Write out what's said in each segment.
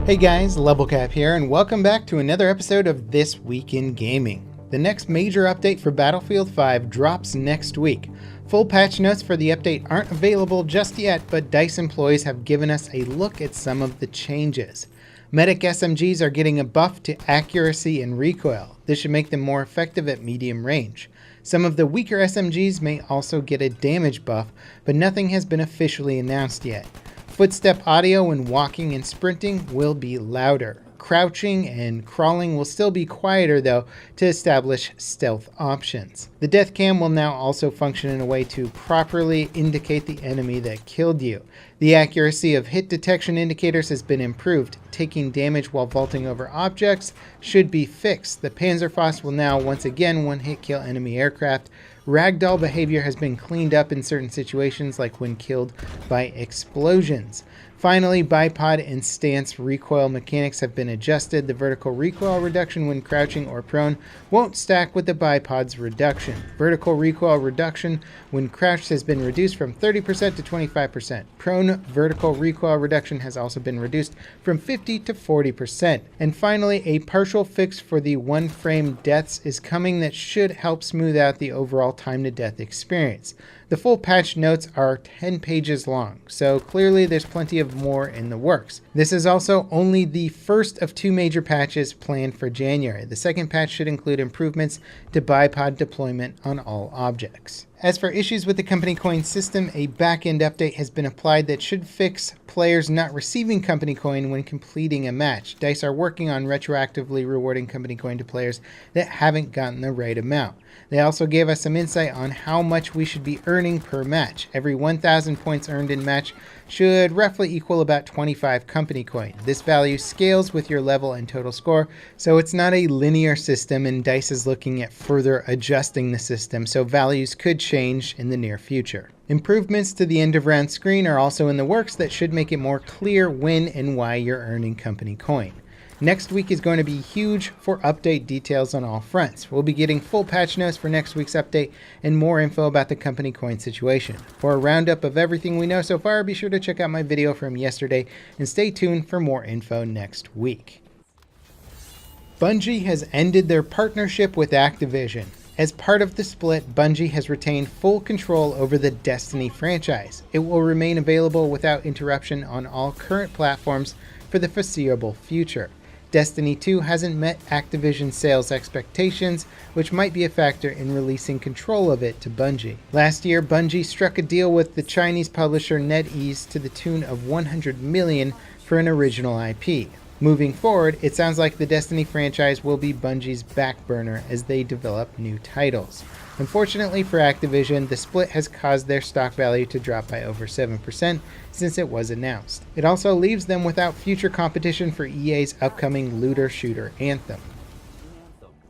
Hey guys, LevelCap here, and welcome back to another episode of This Week in Gaming. The next major update for Battlefield 5 drops next week. Full patch notes for the update aren't available just yet, but DICE employees have given us a look at some of the changes. Medic SMGs are getting a buff to accuracy and recoil. This should make them more effective at medium range. Some of the weaker SMGs may also get a damage buff, but nothing has been officially announced yet. Footstep audio when walking and sprinting will be louder. Crouching and crawling will still be quieter though to establish stealth options. The death cam will now also function in a way to properly indicate the enemy that killed you. The accuracy of hit detection indicators has been improved. Taking damage while vaulting over objects should be fixed. The Panzerfaust will now once again one-hit kill enemy aircraft. Ragdoll behavior has been cleaned up in certain situations, like when killed by explosions. Finally, bipod and stance recoil mechanics have been adjusted. The vertical recoil reduction when crouching or prone won't stack with the bipod's reduction. Vertical recoil reduction when crouched has been reduced from 30% to 25%. Prone vertical recoil reduction has also been reduced from 50 to 40%. And finally, a partial fix for the one-frame deaths is coming that should help smooth out the overall time to death experience. The full patch notes are 10 pages long, so clearly there's plenty of more in the works. This is also only the first of two major patches planned for January. The second patch should include improvements to bipod deployment on all objects. As for issues with the company coin system, a back-end update has been applied that should fix players not receiving company coin when completing a match. DICE are working on retroactively rewarding company coin to players that haven't gotten the right amount. They also gave us some insight on how much we should be earning per match. Every 1,000 points earned in match should roughly equal about 25 company coin. This value scales with your level and total score, so it's not a linear system, and DICE is looking at further adjusting the system, so values could change in the near future. Improvements to the end of round screen are also in the works that should make it more clear when and why you're earning company coin. Next week is going to be huge for update details on all fronts. We'll be getting full patch notes for next week's update and more info about the company coin situation. For a roundup of everything we know so far, be sure to check out my video from yesterday and stay tuned for more info next week. Bungie has ended their partnership with Activision. As part of the split, Bungie has retained full control over the Destiny franchise. It will remain available without interruption on all current platforms for the foreseeable future. Destiny 2 hasn't met Activision sales expectations, which might be a factor in releasing control of it to Bungie. Last year, Bungie struck a deal with the Chinese publisher NetEase to the tune of $100 million for an original IP. Moving forward, it sounds like the Destiny franchise will be Bungie's back burner as they develop new titles. Unfortunately for Activision, the split has caused their stock value to drop by over 7% since it was announced. It also leaves them without future competition for EA's upcoming looter shooter Anthem.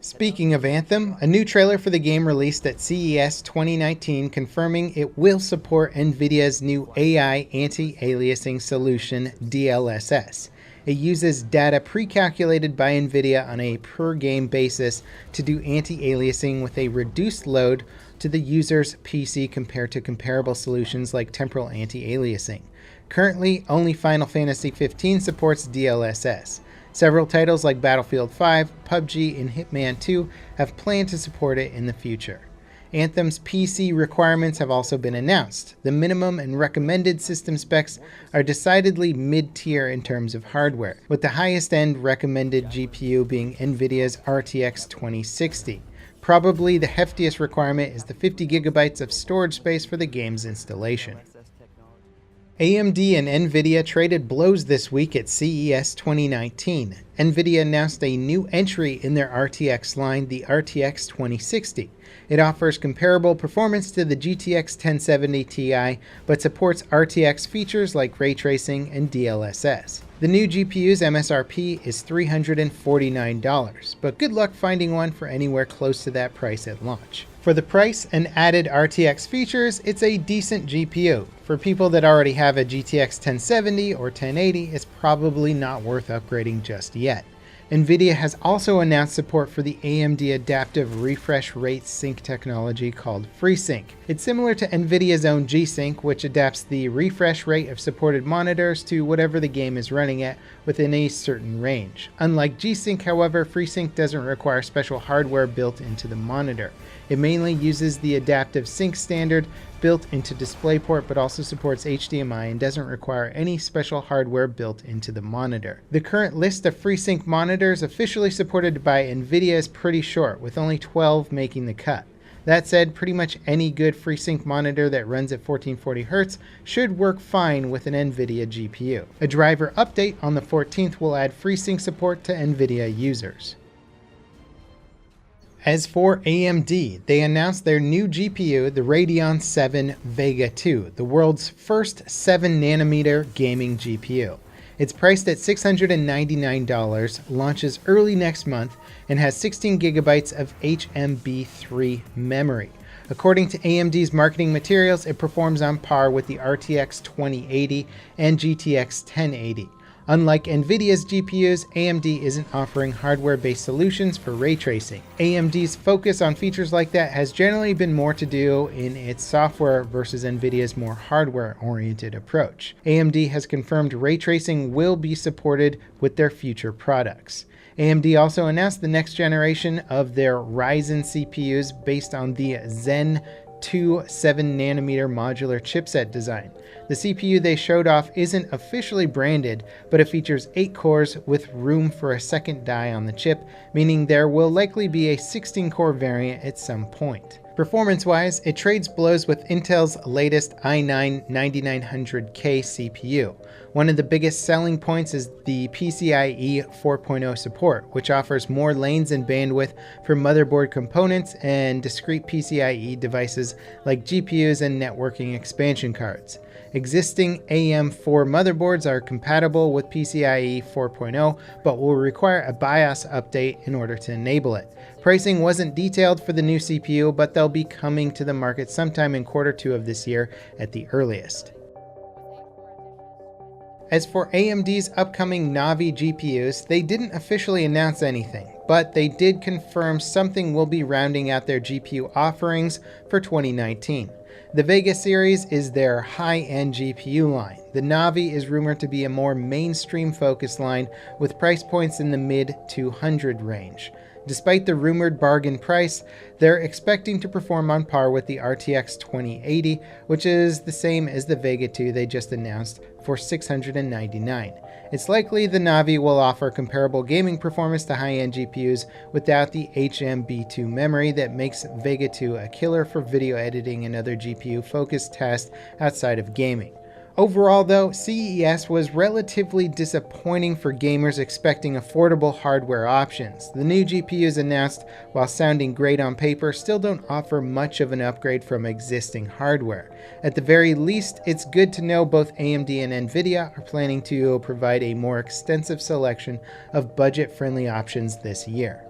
Speaking of Anthem, a new trailer for the game released at CES 2019 confirming it will support NVIDIA's new AI anti-aliasing solution DLSS. It uses data pre-calculated by NVIDIA on a per-game basis to do anti-aliasing with a reduced load to the user's PC compared to comparable solutions like temporal anti-aliasing. Currently, only Final Fantasy XV supports DLSS. Several titles like Battlefield 5, PUBG, and Hitman 2 have planned to support it in the future. Anthem's PC requirements have also been announced. The minimum and recommended system specs are decidedly mid-tier in terms of hardware, with the highest end recommended GPU being NVIDIA's RTX 2060. Probably the heftiest requirement is the 50 gigabytes of storage space for the game's installation. AMD and NVIDIA traded blows this week at CES 2019. NVIDIA announced a new entry in their RTX line, the RTX 2060. It offers comparable performance to the GTX 1070 Ti, but supports RTX features like ray tracing and DLSS. The new GPU's MSRP is $349, but good luck finding one for anywhere close to that price at launch. For the price and added RTX features, it's a decent GPU. For people that already have a GTX 1070 or 1080, it's probably not worth upgrading just yet. NVIDIA has also announced support for the AMD Adaptive Refresh Rate Sync technology called FreeSync. It's similar to NVIDIA's own G-Sync, which adapts the refresh rate of supported monitors to whatever the game is running at within a certain range. Unlike G-Sync, however, FreeSync doesn't require special hardware built into the monitor. It mainly uses the adaptive sync standard built into DisplayPort, but also supports HDMI and doesn't require any special hardware built into the monitor. The current list of FreeSync monitors officially supported by NVIDIA is pretty short, with only 12 making the cut. That said, pretty much any good FreeSync monitor that runs at 1440Hz should work fine with an NVIDIA GPU. A driver update on the 14th will add FreeSync support to NVIDIA users. As for AMD, they announced their new GPU, the Radeon 7 Vega 2, the world's first 7nm gaming GPU. It's priced at $699, launches early next month, and has 16 GB of HMB3 memory. According to AMD's marketing materials, it performs on par with the RTX 2080 and GTX 1080. Unlike NVIDIA's GPUs, AMD isn't offering hardware-based solutions for ray tracing. AMD's focus on features like that has generally been more to do in its software versus NVIDIA's more hardware-oriented approach. AMD has confirmed ray tracing will be supported with their future products. AMD also announced the next generation of their Ryzen CPUs based on the Zen 2 7nm modular chipset design. The CPU they showed off isn't officially branded, but it features 8 cores with room for a second die on the chip, meaning there will likely be a 16-core variant at some point. Performance-wise, it trades blows with Intel's latest i9 9900K CPU. One of the biggest selling points is the PCIe 4.0 support, which offers more lanes and bandwidth for motherboard components and discrete PCIe devices like GPUs and networking expansion cards. Existing AM4 motherboards are compatible with PCIe 4.0, but will require a BIOS update in order to enable it. Pricing wasn't detailed for the new CPU, but they'll be coming to the market sometime in Q2 of this year at the earliest. As for AMD's upcoming Navi GPUs, they didn't officially announce anything, but they did confirm something will be rounding out their GPU offerings for 2019. The Vega series is their high-end GPU line. The Navi is rumored to be a more mainstream-focused line with price points in the mid-200 range. Despite the rumored bargain price, they're expecting to perform on par with the RTX 2080, which is the same as the Vega 2 they just announced for $699. It's likely the Navi will offer comparable gaming performance to high-end GPUs without the HMB2 memory that makes Vega 2 a killer for video editing and other GPU-focused tasks outside of gaming. Overall though, CES was relatively disappointing for gamers expecting affordable hardware options. The new GPUs announced, while sounding great on paper, still don't offer much of an upgrade from existing hardware. At the very least, it's good to know both AMD and NVIDIA are planning to provide a more extensive selection of budget-friendly options this year.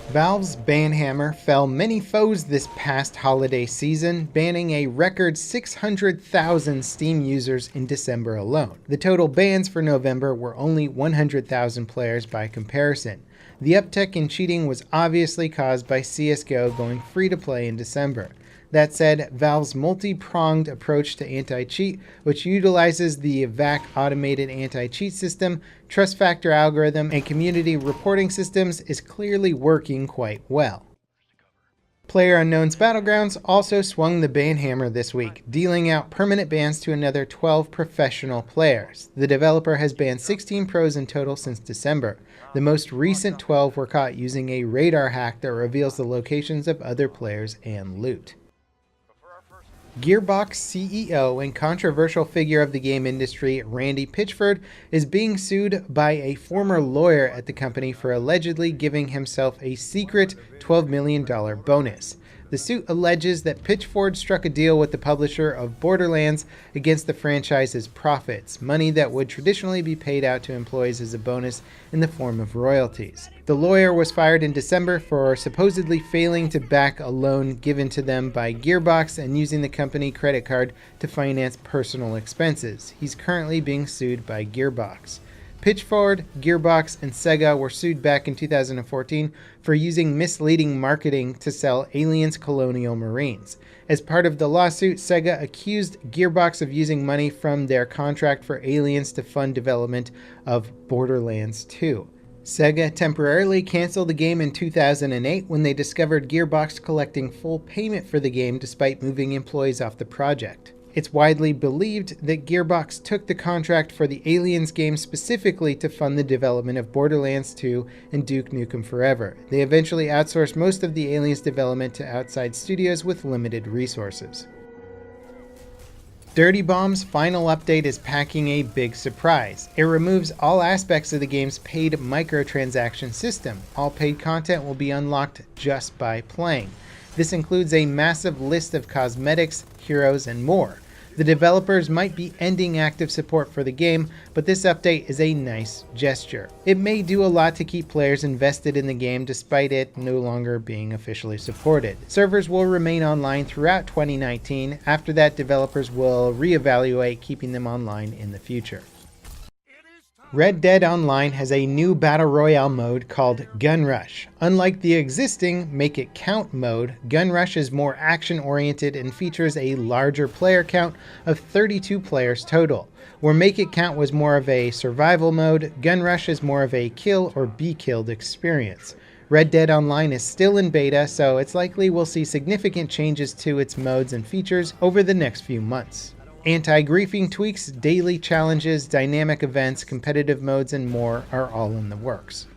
Valve's banhammer fell many foes this past holiday season, banning a record 600,000 Steam users in December alone. The total bans for November were only 100,000 players by comparison. The uptick in cheating was obviously caused by CSGO going free to play in December. That said, Valve's multi-pronged approach to anti-cheat, which utilizes the VAC automated anti-cheat system, trust factor algorithm, and community reporting systems, is clearly working quite well. PlayerUnknown's Battlegrounds also swung the ban hammer this week, dealing out permanent bans to another 12 professional players. The developer has banned 16 pros in total since December. The most recent 12 were caught using a radar hack that reveals the locations of other players and loot. Gearbox CEO and controversial figure of the game industry, Randy Pitchford, is being sued by a former lawyer at the company for allegedly giving himself a secret $12 million bonus. The suit alleges that Pitchford struck a deal with the publisher of Borderlands against the franchise's profits, money that would traditionally be paid out to employees as a bonus in the form of royalties. The lawyer was fired in December for supposedly failing to back a loan given to them by Gearbox and using the company credit card to finance personal expenses. He's currently being sued by Gearbox. Pitchfork, Gearbox, and Sega were sued back in 2014 for using misleading marketing to sell Aliens Colonial Marines. As part of the lawsuit, Sega accused Gearbox of using money from their contract for Aliens to fund development of Borderlands 2. Sega temporarily canceled the game in 2008 when they discovered Gearbox collecting full payment for the game despite moving employees off the project. It's widely believed that Gearbox took the contract for the Aliens game specifically to fund the development of Borderlands 2 and Duke Nukem Forever. They eventually outsourced most of the Aliens development to outside studios with limited resources. Dirty Bomb's final update is packing a big surprise. It removes all aspects of the game's paid microtransaction system. All paid content will be unlocked just by playing. This includes a massive list of cosmetics, heroes, and more. The developers might be ending active support for the game, but this update is a nice gesture. It may do a lot to keep players invested in the game despite it no longer being officially supported. Servers will remain online throughout 2019. After that, developers will reevaluate keeping them online in the future. Red Dead Online has a new Battle Royale mode called Gun Rush. Unlike the existing Make It Count mode, Gun Rush is more action-oriented and features a larger player count of 32 players total. Where Make It Count was more of a survival mode, Gun Rush is more of a kill or be killed experience. Red Dead Online is still in beta, so it's likely we'll see significant changes to its modes and features over the next few months. Anti-griefing tweaks, daily challenges, dynamic events, competitive modes, and more are all in the works.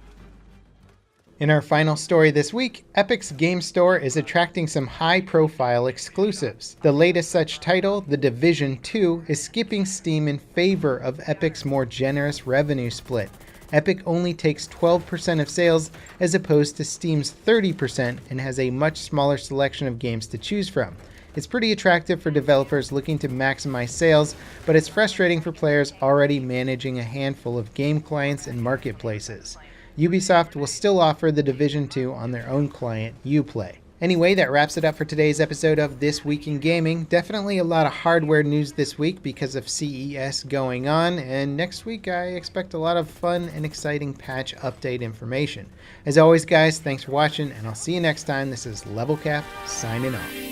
In our final story this week, Epic's game store is attracting some high-profile exclusives. The latest such title, The Division 2, is skipping Steam in favor of Epic's more generous revenue split. Epic only takes 12% of sales as opposed to Steam's 30% and has a much smaller selection of games to choose from. It's pretty attractive for developers looking to maximize sales, but it's frustrating for players already managing a handful of game clients and marketplaces. Ubisoft will still offer The Division 2 on their own client, Uplay. Anyway, that wraps it up for today's episode of This Week in Gaming. Definitely a lot of hardware news this week because of CES going on, and next week I expect a lot of fun and exciting patch update information. As always, guys, thanks for watching, and I'll see you next time. This is Level Cap, signing off.